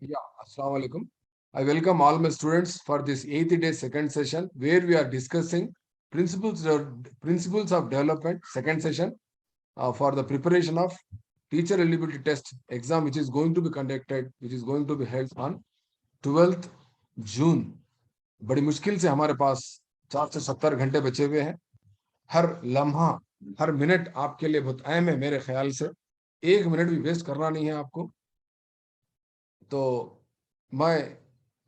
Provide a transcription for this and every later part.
Yeah, Assalamu alaikum. I welcome all my students for this eighth day second session where we are discussing principles of development second session for the preparation of teacher eligibility test exam which is going to be conducted, which is going to be held on 12th June. बड़ी मुश्किल से हमारे पास 470 घंटे बचे हुए हैं। हर लम्हा, हर minute आपके लिए बहुत अहम है। मेरे ख्याल से एक मिनट भी वेस्ट करना नहीं है आपको। तो मैं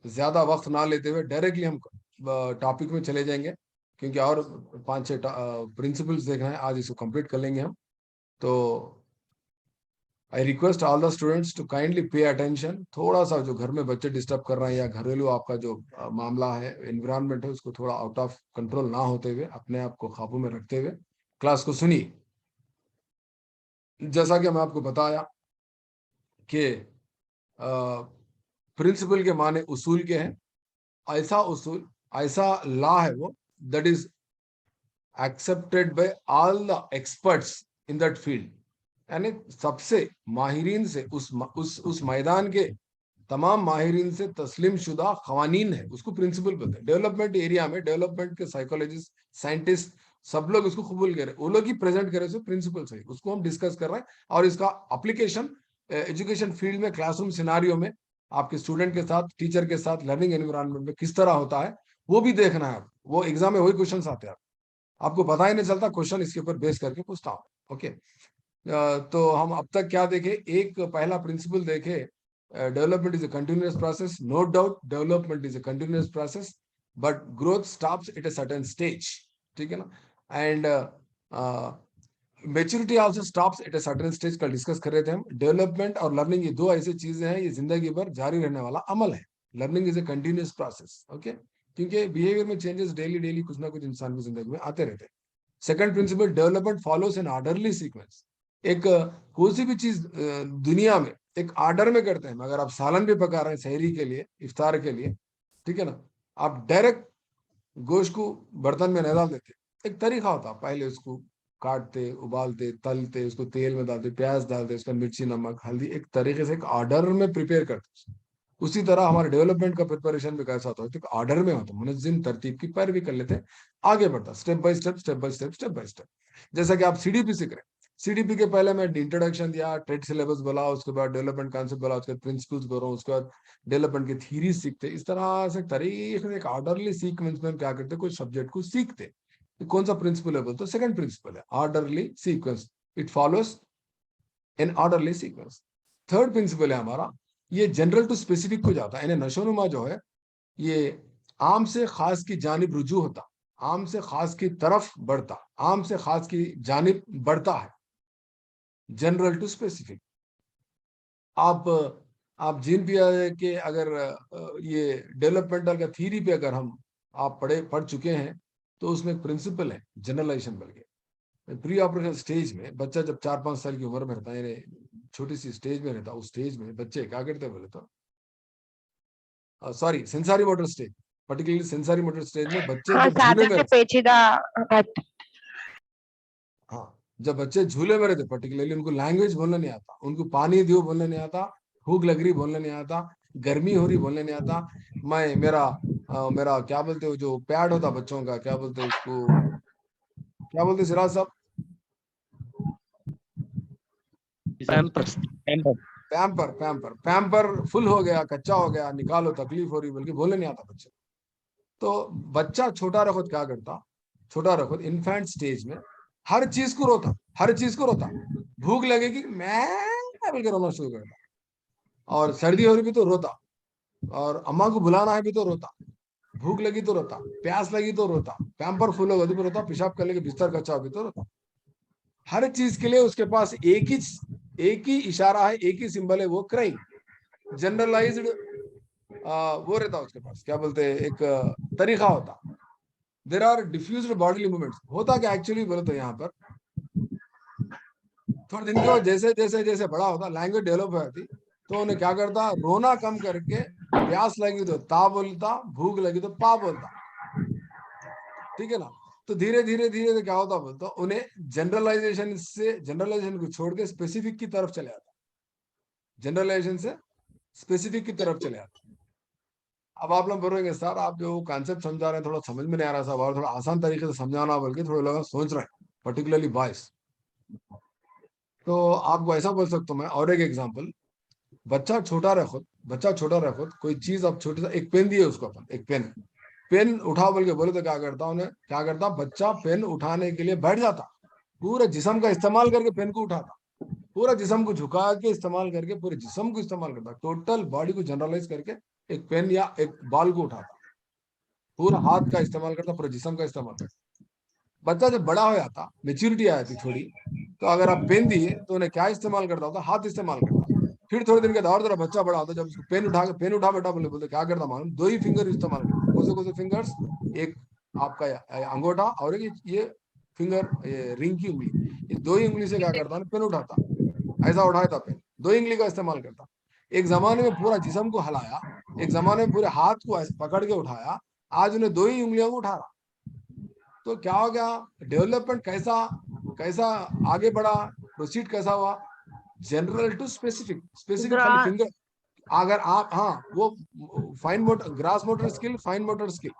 ज्यादा वक्त ना लेते हुए डायरेक्टली हम टॉपिक में चले जाएंगे, क्योंकि और 5-6 प्रिंसिपल्स देखना है। आज इसको कंप्लीट कर लेंगे हम। तो I request all the students to kindly pay attention. थोड़ा सा जो घर में बच्चे डिस्टर्ब कर रहे हैं या घरेलू आपका जो मामला है, एनवायरनमेंट है, उसको थोड़ा आउट ऑफ कंट्रोल ना होते हुए अपने आप को काबू में रखते हुए क्लास को सुनिए। जैसा कि मैं आपको बताया कि प्रिंसिपल के माने उसूल के हैं। ऐसा उसूल, ऐसा लॉ है वो that is accepted by all the experts in that field. यानी सबसे माहिरीन से उस मैदान के तमाम माहिरीन से तस्लीम शुदा कवानीन है, उसको प्रिंसिपल बोलते हैं। डेवलपमेंट एरिया में डेवलपमेंट के साइकोलॉजिस्ट, साइंटिस्ट, सब लोग उसको कबूल कर रहे हैं। वो लोग ही प्रेजेंट कर रहे हैं प्रिंसिपल से, उसको हम डिस्कस कर रहे हैं। और इसका एप्लीकेशन एजुकेशन फील्ड में, क्लासरूम सिनारियो में आपके स्टूडेंट के साथ, टीचर के साथ, लर्निंग एनवायरनमेंट में किस तरह होता है वो भी देखना है। वो एग्जाम में वही क्वेश्चन आते हैं, आपको पता ही नहीं चलता। क्वेश्चन इसके ऊपर बेस करके पूछता हूँ। ओके, तो हम अब तक क्या देखे? एक पहला प्रिंसिपल देखे, development is a continuous process. No doubt development is a continuous process, but growth stops at a certain stage. ठीक है ना? And maturity also stops at a certain stage. कल डिस्कस कर रहे थे हम। डेवलपमेंट और लर्निंग ये दो ऐसी चीजें हैं, ये जिंदगी भर जारी रहने वाला अमल है। Learning is a continuous process. Okay, क्योंकि बिहेवियर में चेंजेस डेली डेली कुछ ना कुछ इंसान की जिंदगी में आते रहते हैं। Second principle, development follows an orderly sequence. एक कोई सी भी चीज दुनिया में एक ऑर्डर में करते हैं। अगर आप सालन भी पका रहे हैं सहरी के लिए, इफ्तार के लिए, ठीक है ना, आप डायरेक्ट गोश्त को बर्तन में नहीं डाल देते। एक तरीका होता, पहले उसको काटते, उबालते, तलते, उसको तेल में डालते, प्याज डालते, उसका मिर्ची, नमक, हल्दी, एक तरीके से एक ऑर्डर में प्रिपेयर करते। उसी तरह हमारे डेवलपमेंट का प्रिपरेशन भी कैसा होता है, तो ऑर्डर में होता, मुनज़्ज़म तरतीब की पैरवी कर लेते हैं, आगे बढ़ता, step by step, step by step, step by step. जैसा कि आप सीडीपी सीख रहे हैं, सीडीपी के पहले मैं इंट्रोडक्शन दिया, ट्रेड सिलेबस बोला, उसके बाद डेवलपमेंट कॉन्सेप्ट बोला, उसके बाद प्रिंसिपल्स बोला, उसके बाद डेवलपमेंट की थीरी सीखते। इस तरह से तरीके से एक ऑर्डरली सीक्वेंस में हम क्या करते, कुछ सब्जेक्ट को सीखते। कौन सा प्रिंसिपल है बोलते? सेकंड प्रिंसिपल है orderly sequence. It follows in orderly sequence. Third principal है हमारा, ये जनरल टू स्पेसिफिक हो जाता है। यानी नशोनुमा जो है, ये आम से खास की जानिब रुजू होता, आम से खास की तरफ बढ़ता, आम से खास की जानिब बढ़ता है। General to specific. आप आप जीन पिया के अगर ये डेवलपमेंटल का थीरी पे अगर हम आप पढ़ चुके हैं, तो उसमें एक प्रिंसिपल है जनरलाइजेशन बन के। प्री ऑपरेशन स्टेज में बच्चा जब 4-5 साल की उम्र में रहता है, यानी छोटी सी स्टेज में रहता है, उस स्टेज में बच्चे क्या करते हैं बोले तो, sorry, sensory motor stage, particularly sensory motor stage में बच्चे हाँ, जब झूले ज्यादा में से रहते, पेचीदा बात। हाँ, जब बच्चे झूले में रहते, पर्टिकुलरली उनको लैंग्वेज बोलना नहीं आता, उनको पानी दियो बोलना नहीं आता, भूख लग रही बोलना नहीं आता, गर्मी हो रही बोलने नहीं आता। मैं मेरा क्या बोलते हो, जो पैड होता बच्चों का, क्या बोलते हैं उसको, क्या बोलते हैं सिराज साहब? Pampers pamper pamper, pamper, pamper full हो गया, कच्चा हो गया, निकालो, तकलीफ हो रही, बल्कि बोलने नहीं आता बच्चे। तो बच्चा छोटा रखो क्या करता, छोटा रखो इन्फेंट स्टेज में हर चीज को रोता, हर चीज को रोता। भूख लगेगी मैं बोल के रोना शुरू करता, और सर्दी हो रही भी तो रोता, और अम्मा को बुलाना है भी तो रोता, भूख लगी तो रोता, प्यास लगी तो रोता, पैम्पर फुल होगा तो रोता, पेशाब करने के बिस्तर कच्चा हो भी तो रोता। हर चीज के लिए उसके पास एक ही इशारा है, एक ही सिंबल है, वो क्राइम। जनरलाइज्ड वो रहता उसके पास, क्या बोलते हैं, एक तरीका होता। There are diffused bodily movements. होता क्या एक्चुअली बोले तो, यहाँ पर थोड़े दिन के बाद जैसे जैसे जैसे बड़ा होता, लैंग्वेज डेवलप हो जाती, तो उन्हें क्या करता, रोना कम करके प्यास लगी तो ता बोलता, भूख लगी तो पा बोलता। ठीक है ना? तो धीरे धीरे धीरे धीरे क्या होता बोलता, उन्हें जनरलाइजेशन को छोड़ के स्पेसिफिक की तरफ चले जाता, जनरलाइजेशन से स्पेसिफिक की तरफ चले आते हैं। अब आप लोग बोलेंगे सर आप जो कॉन्सेप्ट समझा रहे हैं थोड़ा समझ में नहीं आ रहा साहब, और थोड़ा आसान तरीके से समझाना बोल के थोड़े लोग सोच रहे हैं, पर्टिकुलरली बॉयज। तो आपको ऐसा बोल सकता हूँ मैं, और एक एग्जांपल, बच्चा छोटा रहे खुद, कोई चीज अब छोटी सा एक पेन दिए उसको, अपन एक पेन, पेन उठा बोल के बोले तो क्या करता उन्हें, क्या करता बच्चा, पेन उठाने के लिए बैठ जाता, पूरे जिस्म का इस्तेमाल करके पेन को उठाता, पूरा जिस्म को झुका के इस्तेमाल करके पूरे जिस्म को इस्तेमाल करता, टोटल बॉडी को जनरलाइज करके एक पेन या एक बॉल को उठाता, पूरा हाथ का इस्तेमाल करता, पूरे जिस्म का इस्तेमाल करता। बच्चा जब बड़ा हो जाता, मेच्योरिटी आ जाती थोड़ी, तो अगर आप पेन दिए तो उन्हें क्या इस्तेमाल करता होता, हाथ इस्तेमाल करता। फिर थोड़े दिन के बाद और जरा बच्चा बड़ा होता, जब उसको पेन उठा बेटा बोले बोलते क्या करता मालूम, दो ही फिंगर इस्तेमाल करता। कौन से फिंगर्स, एक आपका अंगूठा और एक ये फिंगर, ये रिंग की उंगली, ये दो ही उंगली से क्या करता है, पेन उठाता, ऐसा उठाया था पेन, दो ही उंगली का इस्तेमाल करता। एक जमाने में पूरा जिस्म को हिलाया, एक जमाने में पूरे हाथ को ऐसे पकड़ के उठाया, आज उन्हें दो ही उंगलियों को उठा रहा। तो क्या हो गया, डेवलपमेंट कैसा कैसा आगे बढ़ा, प्रोसीड कैसा हुआ, जनरल टू स्पेसिफिक, स्पेसिफिक खाली ग्रा फिंगर। अगर आप, हाँ वो fine motor, grass motor skill, fine motor skill,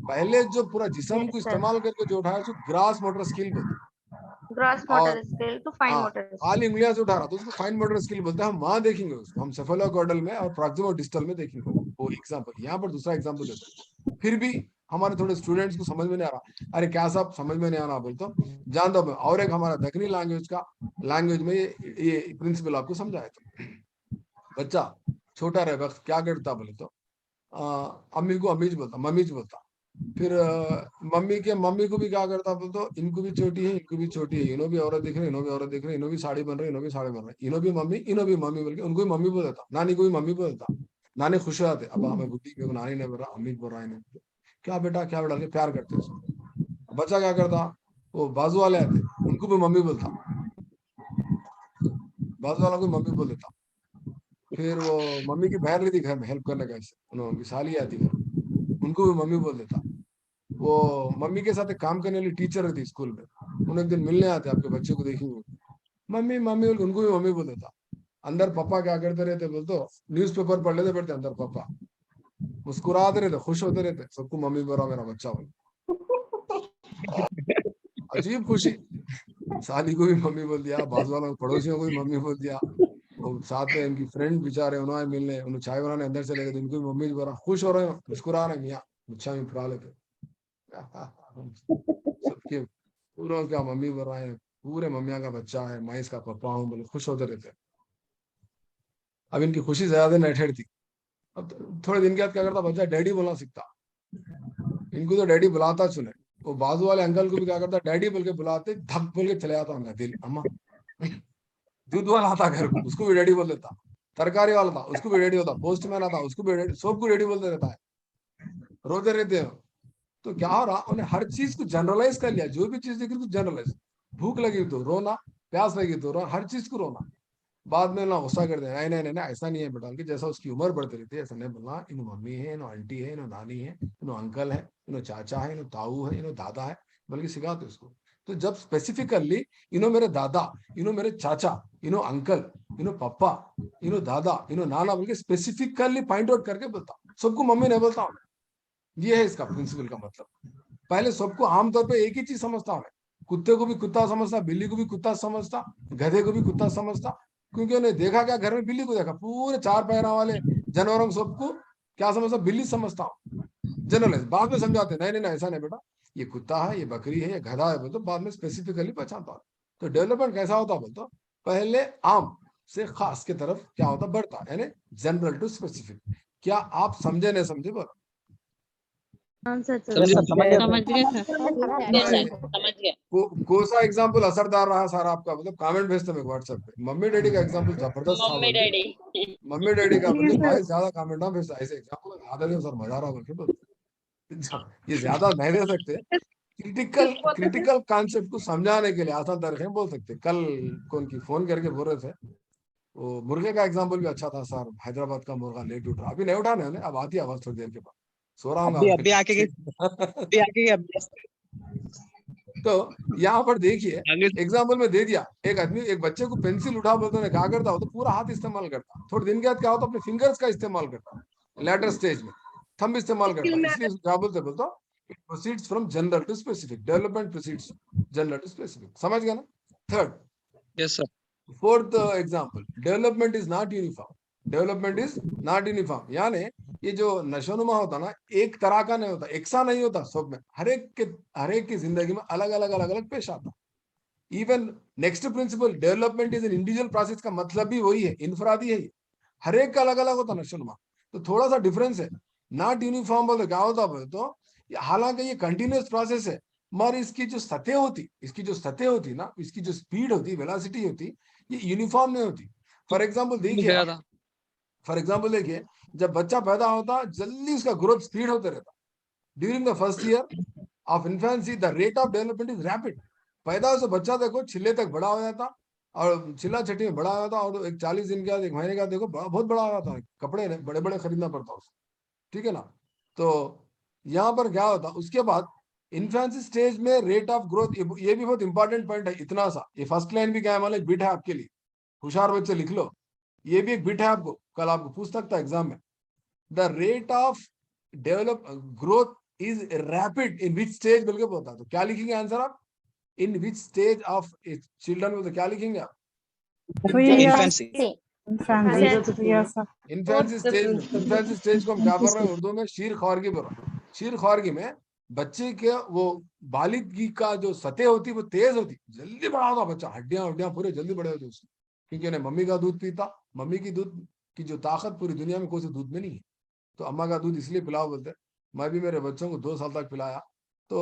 पहले जो पूरा जिस्म को यस सर, इस्तेमाल करके जो उठाया उसको ग्रास मोटर स्किल बोलते ग्रॉस हैं। और मोटर स्किल टू फाइन हाँ, मोटर खाली स्किल। उंगलियां से उठा रहा तो उसको फाइन मोटर स्किल बोलते हैं। हम वहां देखेंगे उसको, हम सेफेलोकॉर्डल में और प्रॉक्सिमो डिस्टल में देखेंगे वो एग्जांपल। यहाँ पर दूसरा एग्जांपल देते हैं, फिर भी हमारे थोड़े स्टूडेंट्स को समझ में नहीं आ रहा, अरे क्या सब समझ में नहीं आ रहा बोल तो जान दो। और एक हमारा दक्षिणी लैंग्वेज में ये प्रिंसिपल आपको समझाया था। बच्चा छोटा रहे वक्त क्या करता बोले तो अम्मी को अम्मीज बोलता, मम्मीज बोलता। फिर मम्मी को भी क्या करता बोल तो, इनको भी छोटी है, इनको भी छोटी है, इन्हों भी औरत दिख रहे, इन्हों भी औरत दिख रहे, इन्हों भी साड़ी बन रहे, इन्हों भी साड़ी बन रहे, इन्हों भी मम्मी बोल के उनको भी मम्मी बोल देता, नानी को भी मम्मी बोल देता। नानी खुश हो जाते, अब हमें बुद्धि क्यों, नानी ने बोला, अम्मी बोल रहा है, क्या बेटा क्या बेटा, प्यार करते उसको। बच्चा क्या करता, वो बाजू वाले आते, उनको भी मम्मी बोलता, बाजू वालों को मम्मी बोल देता। फिर वो मम्मी की बहन लेती घर में हेल्प करने का, ऐसे उनकी साली आती घर, उनको भी मम्मी बोल देता। वो मम्मी के साथ एक काम करने वाली टीचर रहती स्कूल में, उन्हें एक दिन मिलने आते, आपके बच्चे को देखेंगे, मम्मी मम्मी बोल के उनको भी मम्मी बोल देता। अंदर पापा क्या करते रहते बोल तो, न्यूज़पेपर पढ़ लेते पढ़ते, अंदर पापा मुस्कुराते रहते, खुश होते रहते, सबको मम्मी बोल रहा मेरा बच्चा बोल। अजीब खुशी, साली को भी मम्मी बोल दिया, बाजू वालों पड़ोसियों को भी मम्मी बोल दिया, और साथ में इनकी फ्रेंड बेचारे उन्होंने मिलने, उन्हें चाय बनाने अंदर से लेकर, इनको भी मम्मी बोल रहा, खुश हो रहे हो, मुस्कुरा रहे हैं, मियाँ बच्चा भी फुरा लेते। सबके पूरा क्या मम्मी बोल रहा है, पूरे मम्मिया का बच्चा है, मैं इसका पापा हूँ बोले खुश होते रहते। अब इनकी खुशी ज्यादा नहीं ठहरती। अब थोड़े दिन के बाद क्या करता बच्चा, डैडी बोलना सीखता। इनको तो डैडी बुलाता सुने, वो बाजू वाले अंकल को भी क्या करता, डैडी बोल के बुलाते, धक बोल के चले जाता उनका दिल, अम्मा। दूध वाला आता घर को, उसको भी डैडी बोल देता, तरकारी वाला था उसको भी डैडी होता, पोस्टमैन आता उसको भी डैडी, सबको डैडी बोलते रहता है, रोते रहते हैं। तो क्या हो रहा, उन्हें हर चीज को जनरलाइज कर लिया, जो भी चीज देखी तो जनरलाइज, भूख लगी तो रोना, प्यास लगी तो रोना, हर चीज को रोना। बाद में ना गुस्सा कर देना, नहीं नहीं नहीं नहीं, ऐसा नहीं है बेटा, कि जैसा उसकी उम्र बढ़ती रहती है ऐसा नहीं बोलना, इन मम्मी है, इन आंटी है, इन नानी है, इन अंकल है, इन चाचा है, इन ताऊ है, इन दादा है, बल्कि सिखाते उसको। तो जब स्पेसिफिकली इनो मेरे दादा, इनो मेरे चाचा, इनो अंकल, इनो पापा, इनो दादा, इनो नाना, बल्कि स्पेसिफिकली पॉइंट आउट करके बोलता, सबको मम्मी नहीं बोलता हूँ। ये है इसका प्रिंसिपल का मतलब। पहले सबको आमतौर पे एक ही चीज समझता हूँ, कुत्ते को भी कुत्ता समझता, बिल्ली को भी कुत्ता समझता, गधे को भी कुत्ता समझता, क्योंकि उन्हें देखा क्या, घर में बिल्ली को देखा, पूरे चार पैरों वाले जानवरों को सबको क्या समझता, बिल्ली समझता हूँ। जनरलाइज, बाद में समझाते नहीं नहीं नहीं ऐसा नहीं बेटा, ये कुत्ता है, ये बकरी है, ये गधा है, बोलते बाद में स्पेसिफिकली पहचानता हूँ। तो डेवलपमेंट कैसा होता बोलते, पहले आम से खास की तरफ क्या होता, बढ़ता, यानी जनरल टू स्पेसिफिक। क्या आप समझे नहीं समझे बोलो। समझ गए समझ गए सर। यस अरे, सर, समझ गए। कौन सा एग्जाम्पल असरदार रहा सर आपका, मतलब कमेंट भेजते मैं व्हाट्सएप पे, मम्मी डैडी का एग्जाम्पल जबरदस्त था मम्मी बोल के, डैडी। मम्मी डैडी का जी बोल के सर। भाई ज्यादा कमेंट ना भेजता, ऐसे एग्जाम्पल ज्यादा दे सर, मजा आ रहा बोल के बोलते। ये ज्यादा नहीं दे सकते, क्रिटिकल क्रिटिकल कॉन्सेप्ट को समझाने के लिए आसान तरीके में बोल सकते। कल कौन की फोन करके बोल रहे थे, वो मुर्गे का एग्जाम्पल भी अच्छा था सर, हैदराबाद का मुर्गा लेट उठ रहा, अभी नहीं उठाने वाले, अब आती है आवाज थोड़ी देर के बाद, सो रहा हूँ अभी आके अभी। अभी आके तो यहाँ पर देखिए आगे एग्जाम्पल में दे दिया, एक आदमी एक बच्चे को पेंसिल उठा बोलते हैं क्या करता हो, तो पूरा हाथ इस्तेमाल करता, थोड़े दिन के बाद क्या होता अपने फिंगर्स का इस्तेमाल करता, लेटर स्टेज में थंब इस्तेमाल करता, इसलिए क्या बोलते बोलता it proceeds from general to specific, development proceeds general to specific, समझ गया ना। Third, yes sir. Fourth example, development is not uniform, development is not uniform, यानी ये जो नशोनुमा होता ना एक तरह का नहीं होता, एक सा नहीं होता, सब में हर एक की जिंदगी में अलग अलग अलग अलग पेश आता। Even next principle, development is an individual process का मतलब भी वही है, इनफरादी है, हर एक का अलग अलग होता नशोनुमा, तो थोड़ा सा डिफरेंस है। नॉट यूनिफॉर्म बोलते क्या होता बोले तो हालांकि ये कंटिन्यूस प्रोसेस है, मगर इसकी जो सतह होती ना, इसकी जो स्पीड होती, वेलोसिटी होती, ये यूनिफॉर्म नहीं होती। फॉर एग्जाम्पल देखिए गया था जब बच्चा पैदा होता जल्दी उसका ग्रोथ स्पीड होते रहता, during the first year of infancy the rate of development is rapid. पैदा से बच्चा देखो छिले तक बड़ा हो जाता, और छिला छठी में बड़ा हो जाता, और एक 40 दिन के बाद एक महीने का देखो बहुत बड़ा हो जाता है, कपड़े बड़े बड़े खरीदना पड़ता उसको, ठीक है ना। तो यहाँ पर क्या होता उसके बाद इन्फेंसी स्टेज में रेट ऑफ ग्रोथ, ये भी बहुत इंपॉर्टेंट पॉइंट है, इतना सा ये फर्स्ट लाइन भी क्या है, मतलब बिट है आपके लिए, होशियार बच्चे लिख लो, ये भी एक बिट है आपको, कल आपको पूछ सकता है एग्जाम में। The rate of develop growth is rapid in which stage बोल के बोलता, तो क्या लिखेंगे आंसर आप, इन विच स्टेज ऑफ चिल्ड्रन बोलते क्या लिखेंगे आप, infancy. इन्फेंसी स्टेज को हम क्या कर रहे हैं उर्दू में, शीर ख्वारगी बोल रहे हैं। शीर ख्वारगी में बच्चे के वो बालिगी का जो सतह होती वो तेज होती, जल्दी बड़ा होता बच्चा, हड्डियां पूरे जल्दी बड़े होते उसके, क्योंकि उन्हें मम्मी का दूध पीता, मम्मी की दूध की जो ताकत पूरी दुनिया में कोई से दूध में नहीं है, तो अम्मा का दूध इसलिए पिलाओ बोलते। मैं भी मेरे बच्चों को 2 साल तक पिलाया, तो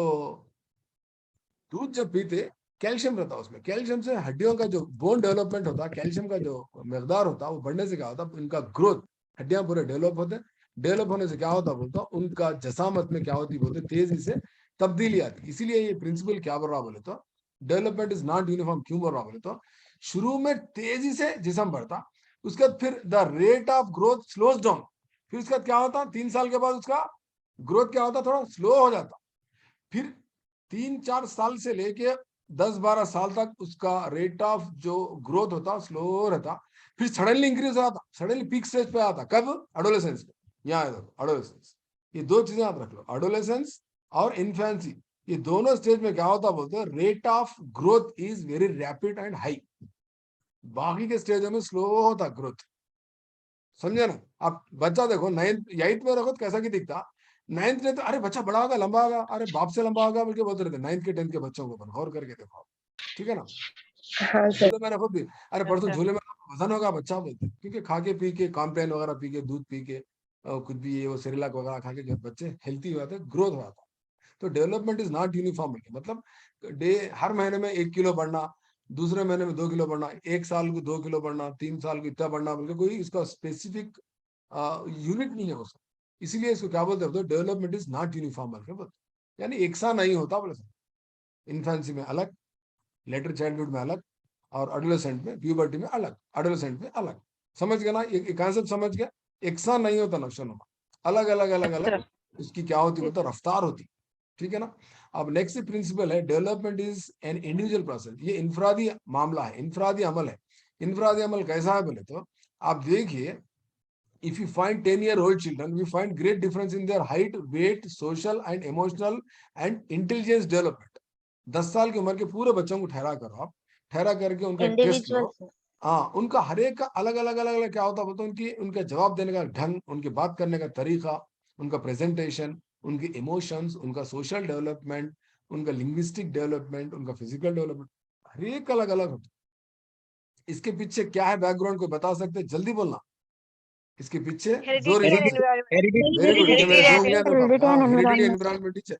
दूध जब पीते कैल्शियम रहता है उसमें, कैल्शियम से हड्डियों का जो बोन डेवलपमेंट होता है, कैल्शियम का जो मकदार होता है वो बढ़ने से क्या होता है, उनका ग्रोथ, हड्डियां पूरे डेवलप होते, डेवलप होने से क्या होता बोलता उनका जसामत में क्या होती बोलते तेजी से तब्दीली आती। इसीलिए ये प्रिंसिपल क्या बोल रहा बोले तो, डेवलपमेंट इज नॉट यूनिफॉर्म क्यों बोल रहा बोले तो, शुरू में तेजी से जिसम बढ़ता, उसके बाद फिर the rate of growth slows down, फिर उसके बाद क्या होता 3 साल के बाद उसका ग्रोथ क्या होता थोड़ा स्लो हो जाता, फिर 3-4 साल से लेके 10-12 साल तक उसका रेट ऑफ जो ग्रोथ होता स्लो रहता, फिर सडनली इंक्रीज हो जाता, सडनली पीक स्टेज पे आता, कब, एडोलेसेंस में। यहाँ एडोलेसेंस, ये 2 चीजें आप रख लो, एडोलेसेंस और इन्फेंसी, ये दोनों स्टेज में क्या होता बोलते हैं, rate of growth is very rapid and high, बाकी के स्टेजों में स्लो होता ग्रोथ, समझे ना। आप बच्चा देखो 9th 8th में रखो तो कैसा की दिखता, 9th में तो अरे बच्चा बड़ा होगा लंबा होगा, अरे बाप से लंबा होगा बोल के बोलते रहते, 9th के 10th के बच्चों को अपन गौर करके देखो, ठीक है ना। हाँ सर। झूले में रखो भी, अरे परसों झूले में वजन होगा बच्चा बोलते, क्योंकि खा के पी के कॉम्प्लेन वगैरह पी के दूध पी के कुछ भी ये वो सेरेलैक वगैरह खा के जब बच्चे हेल्थी हो जाते ग्रोथ हो जाता। तो डेवलपमेंट इज नॉट यूनिफॉर्म, मतलब डे हर महीने में 1 किलो बढ़ना, दूसरे महीने में 2 किलो बढ़ना, 1 साल को 2 किलो बढ़ना, 3 साल को इतना बढ़ना, बल्कि कोई इसका स्पेसिफिक यूनिट नहीं है उसका, इसीलिए इसको क्या बोलते हैं, डेवलपमेंट इज नॉट यूनिफॉर्म बोलते, यानी एक सा नहीं होता बोले, इन्फेंसी में अलग, लेटर चाइल्डहुड में अलग, और एडोलेसेंट में, प्यूबर्टी में अलग, एडोलेसेंट में अलग, समझ गया ना, ये कॉन्सेप्ट समझ गया, एक सा नहीं होता नक्शोनुमा, अलग अलग अलग अलग उसकी क्या होती बोलते रफ्तार होती, ठीक है ना। अब नेक्स्ट प्रिंसिपल है, development is an individual process, ये इनफरादी मामला है, इनफरादी अमल है। इनफरादी अमल कैसा है बोले तो आप देखिए, if you find 10-year-old children, we find great difference in their height, weight, social and emotional and intelligence development। 10 साल की उम्र के पूरे बच्चों को ठहरा करो आप, ठहरा करके उनका टेस्ट लो, इंडिविजुअल हाँ उनका हर एक का अलग अलग अलग अलग क्या होता बोलते उनकी, उनका जवाब देने का ढंग, उनकी बात करने का तरीका, उनका प्रेजेंटेशन, उनके इमोशंस, उनका सोशल डेवलपमेंट, उनका लिंग्विस्टिक डेवलपमेंट, उनका फिजिकल डेवलपमेंट, हर एक अलग अलग होता। इसके पीछे क्या है बैकग्राउंड, कोई बता सकते, जल्दी बोलना, इसके पीछे जो रीजन, वेरी गुड, ये मेरे से उंगलियां देखो, हाँ हेरिडिटी एनवायरनमेंट टीचर,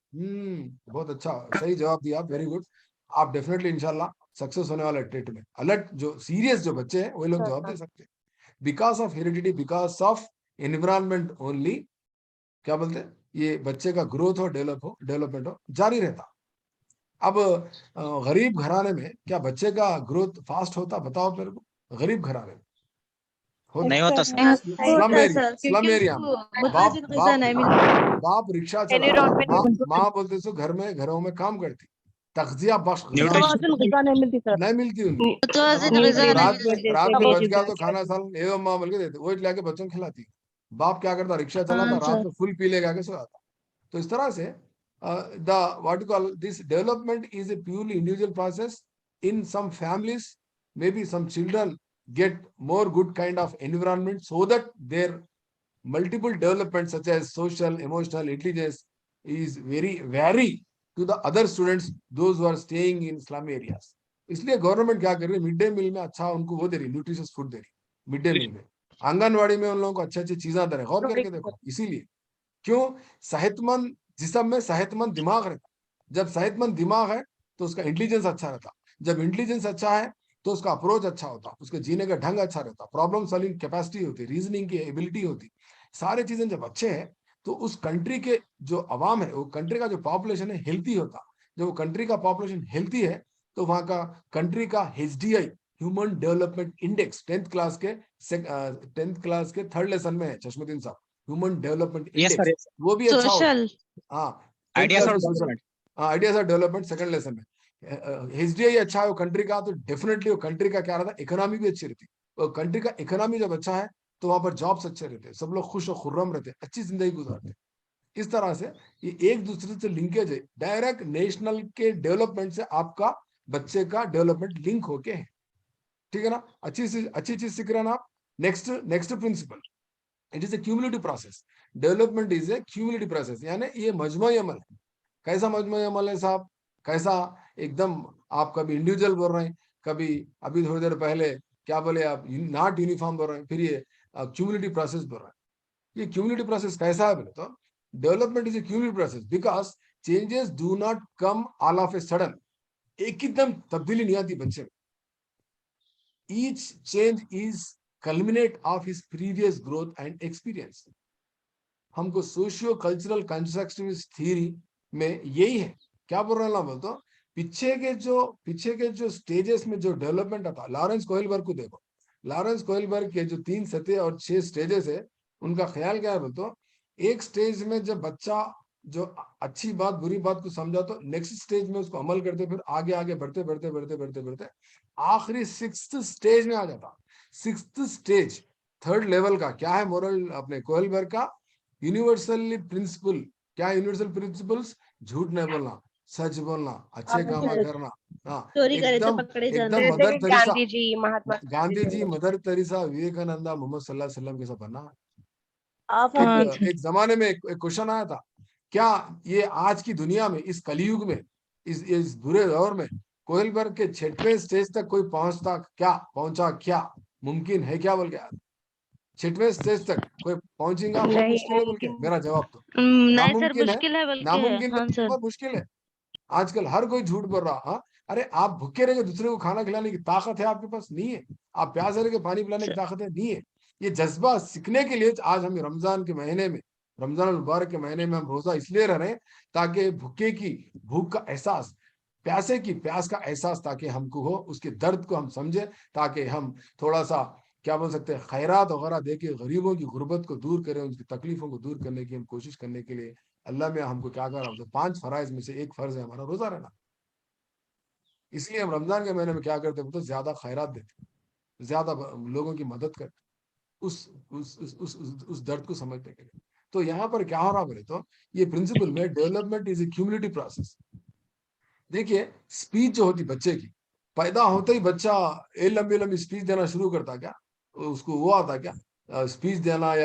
बहुत अच्छा सही जवाब दिया आप, वेरी गुड। आप डेफिनेटली इंशाल्लाह सक्सेस होने वाले टेट में, अलर्ट जो सीरियस जो बच्चे हैं वही लोग जवाब दे सकते हैं, because of heredity, because of environment only, क्या बोलते हैं, ये बच्चे का ग्रोथ हो, डेवलपमेंट हो जारी रहता। अब गरीब घराने में क्या बच्चे का ग्रोथ फास्ट होता, बताओ मेरे को, गरीब घराने में नहीं होता सर। स्लम एरिया में बाप रिक्शा चलाता, माँ बोलते सो घरों में काम करती, तग़ज़िया बख्श Nutrition. नहीं मिलती सर। नहीं मिलती उनको। मुतवाज़िन हाँ, ग़िज़ा रात नहीं मिलती। रात में बच गया तो जैसे खाना सालन ए अम्मा बोल के देते, वही लाके बच्चों को खिलाती। बाप क्या करता, रिक्शा चलाता, हाँ, रात सर। में फुल पी लेके आके सो जाता। तो इस तरह से the what you call this development is a purely individual process. In some families maybe some children get more good kind of environment so that their multiple development such as social, emotional intelligence is very vary to the other students those who are staying in slum areas. इसलिए government क्या कर रही है, mid day meal में अच्छा उनको वो दे रही, न्यूट्रिशियस फूड दे रही मिड डे मील में, आंगनवाड़ी में उन लोगों को अच्छी अच्छी चीजें दे रहे। गौर करके देखो, इसीलिए क्यों सेहतमंद जिस्म में सेहतमंद दिमाग रहता। जब सेहतमंद दिमाग है तो उसका इंटेलिजेंस अच्छा रहता। जब इंटेलिजेंस अच्छा है तो उसका अप्रोच अच्छा होता, उसके जीने का ढंग अच्छा रहता, प्रॉब्लम सॉल्विंग कैपेसिटी होती, रीजनिंग की एबिलिटी होती। सारे चीजें जब अच्छे हैं तो उस कंट्री के जो अवाम है, वो कंट्री का जो पॉपुलेशन है हेल्थी होता। जब वो कंट्री का पॉपुलेशन हेल्थी है तो वहां का कंट्री का HDI human development index 10th class के थर्ड लेसन में है चश्मुद्दीन साहब, human development Yes, sir. Index, Yes, sir. वो भी अच्छा होता। सोशल हाँ, Ideas of सोशल, development. हाँ, ideas of development second lesson में। HDI अच्छा है वो कंट्री का, तो डेफिनेटली वो कंट्री का क्या रहता है, इकोनॉमी भी अच्छी रहती। वो कंट्री का इकोनॉमी जब अच्छा है तो वहां पर जॉब्स अच्छे रहते हैं, सब लोग खुश और खुर्रम रहते हैं, अच्छी जिंदगी गुजारते हैं। इस तरह से ये एक दूसरे से लिंकेज है, डायरेक्ट नेशनल के डेवलपमेंट से आपका बच्चे का डेवलपमेंट लिंक होके है। ठीक है ना, अच्छी चीज सीख रहे हैं ना आप। Next principle, it is a cumulative process. Development is a cumulative process, यानी ये मजमूई अमल है। कैसा मजमूई अमल है साहब, कैसा, एकदम आप कभी इंडिविजुअल बोल रहे हैं, कभी अभी थोड़ी देर पहले क्या बोले आप, नॉट यूनिफॉर्म बोल रहे हैं, फिर ये क्यूमुलेटिव प्रोसेस बोल रहे हैं। ये क्यूमुलेटिव प्रोसेस कैसा है बोले तो, development is a cumulative process because changes do not come all of a sudden. एक एकदम तब्दीली नहीं आती बच्चे में। Each change is culminate of his previous growth and experience. हमको सोशियो कल्चरल कंस्ट्रक्टिविस्ट थ्योरी में यही है। क्या बोल रहा बोल तो, पीछे के जो स्टेजेस में जो डेवलपमेंट आता, लॉरेंस कोहेलबर्ग को देखो। लॉरेंस कोहेलबर्ग के जो 3 सतह और 6 स्टेजेस है, उनका ख्याल क्या है बोल तो, एक स्टेज में जब बच्चा जो अच्छी बात बुरी बात को समझा तो नेक्स्ट स्टेज में उसको अमल करते, फिर आगे आगे बढ़ते बढ़ते बढ़ते बढ़ते बढ़ते आखिरी 6th स्टेज में आ जाता। 6th स्टेज थर्ड लेवल का क्या है, मोरल अपने कोहेलबर्ग का यूनिवर्सली प्रिंसिपल क्या है, यूनिवर्सल प्रिंसिपल्स, झूठ नहीं बोलना, सच बोलना, अच्छे काम करना, हाँ, चोरी करे तो एकदम पकड़े जाना। एकदम mother Teresa, Gandhi ji, Mahatma Gandhi ji, mother Teresa, Vivekananda, Mohammad सल्लल्लाहु अलैहि वसल्लम के सब बनना। आप एक जमाने में एक क्वेश्चन आया था, क्या ये आज की दुनिया में, इस कलयुग में, इस बुरे दौर में कोहेलबर्ग के 6वें स्टेज तक कोई पहुंचा क्या मुमकिन है क्या बोल के, 6वें स्टेज तक कोई पहुंचेगा, बहुत नहीं, मुश्किल है बोल के, मेरा जवाब तो नहीं सर, नामुमकिन है। मुश्किल है बल्कि है। नामुमकिन हाँ नहीं, सर। बहुत मुश्किल है। आजकल हर कोई झूठ बोल रहा। हाँ, अरे आप भूखे रहेंगे, दूसरे को खाना खिलाने की ताकत है आपके पास? नहीं है। आप प्यासे रह के पानी पिलाने की ताकत है? नहीं है। ये जज्बा सीखने के लिए आज हम रमजान के महीने में, रमजान मुबारक के महीने में हम रोजा इसलिए रह रहे हैं ताकि भूखे की भूख का एहसास, प्यासे की प्यास का एहसास ताकि हमको हो, उसके दर्द को हम समझे, ताकि हम थोड़ा सा क्या बोल सकते हैं, खैरात वगैरह दे के गरीबों की गुर्बत को दूर करें, उनकी तकलीफों को दूर करने की हम कोशिश करने के लिए अल्लाह में हमको क्या कर रहा है, 5 फराइज में से एक फर्ज है हमारा रोजा रहना। इसलिए हम रमजान के महीने में क्या करते हैं, तो ज्यादा खैरात देते, ज्यादा लोगों की मदद करते, उस दर्द को समझने के लिए। तो यहाँ पर क्या हो रहा बोले तो, ये प्रिंसिपल में development is a cumulative process. देखिए, स्पीच जो होती बच्चे की, पैदा होते ही बच्चा ए लंबी लंबी स्पीच देना शुरू करता क्या, उसको वो आता क्या स्पीच देना, या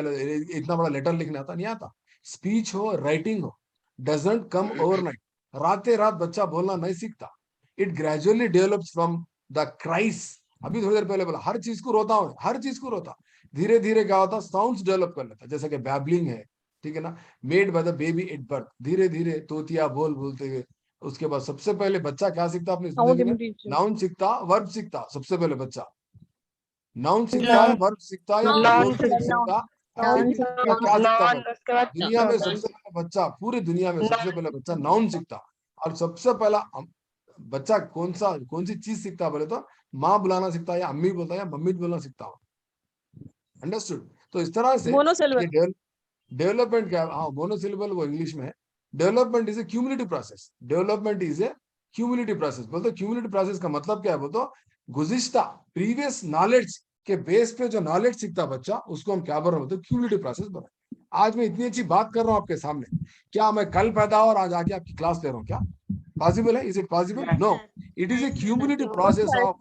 इतना बड़ा लेटर लिखना आता? नहीं आता। स्पीच हो, राइटिंग हो, डजंट कम ओवरनाइट। रातें रात बच्चा बोलना नहीं सीखता। It gradually develops from the cries. अभी थोड़ी देर पहले बोला, हर चीज को रोता हूँ, हर चीज को रोता। धीरे धीरे क्या होता, साउंड्स डेवलप कर लेता, जैसे कि बैबलिंग है, ठीक है ना, made by the baby at birth. धीरे धीरे तोतिया बोल बोलते हुए, उसके बाद सबसे पहले बच्चा क्या सीखता अपनी जिंदगी में? नाउन सीखता, वर्ब सीखता। सबसे पहले बच्चा नाउन सीखता है, वर्ब सीखता है, या प्रीपोजिशन सीखता, फिर क्या सीखता है? उसके बाद दुनिया में सबसे पहले बच्चा, पूरी दुनिया में सबसे पहले बच्चा नाउन सीखता। और सबसे पहला बच्चा कौन सी चीज सीखता बोले तो, माँ बुलाना सीखता है, या अम्मी बोलता है, या मम्मी बोलना सीखता हो। अंडरस्टूड? तो इस तरह से ये डेवलपमेंट क्या, हाँ, मोनोसिलेबल वो इंग्लिश में है। Development is a cumulative process. Development is a cumulative process. बोलते क्यूमुलेटिव प्रोसेस का मतलब क्या है? बोलते गुज़िश्ता प्रीवियस नॉलेज के बेस पे जो नॉलेज सीखता बच्चा, उसको हम क्या बोल रहे हैं? बोलते क्यूमुलेटिव प्रोसेस बोल रहे हैं। आज मैं इतनी अच्छी बात कर रहा हूँ आपके सामने, क्या मैं कल पैदा और आज आके आपकी क्लास ले रहा हूँ? क्या पॉसिबल है? Is it possible? No, it is a cumulative process of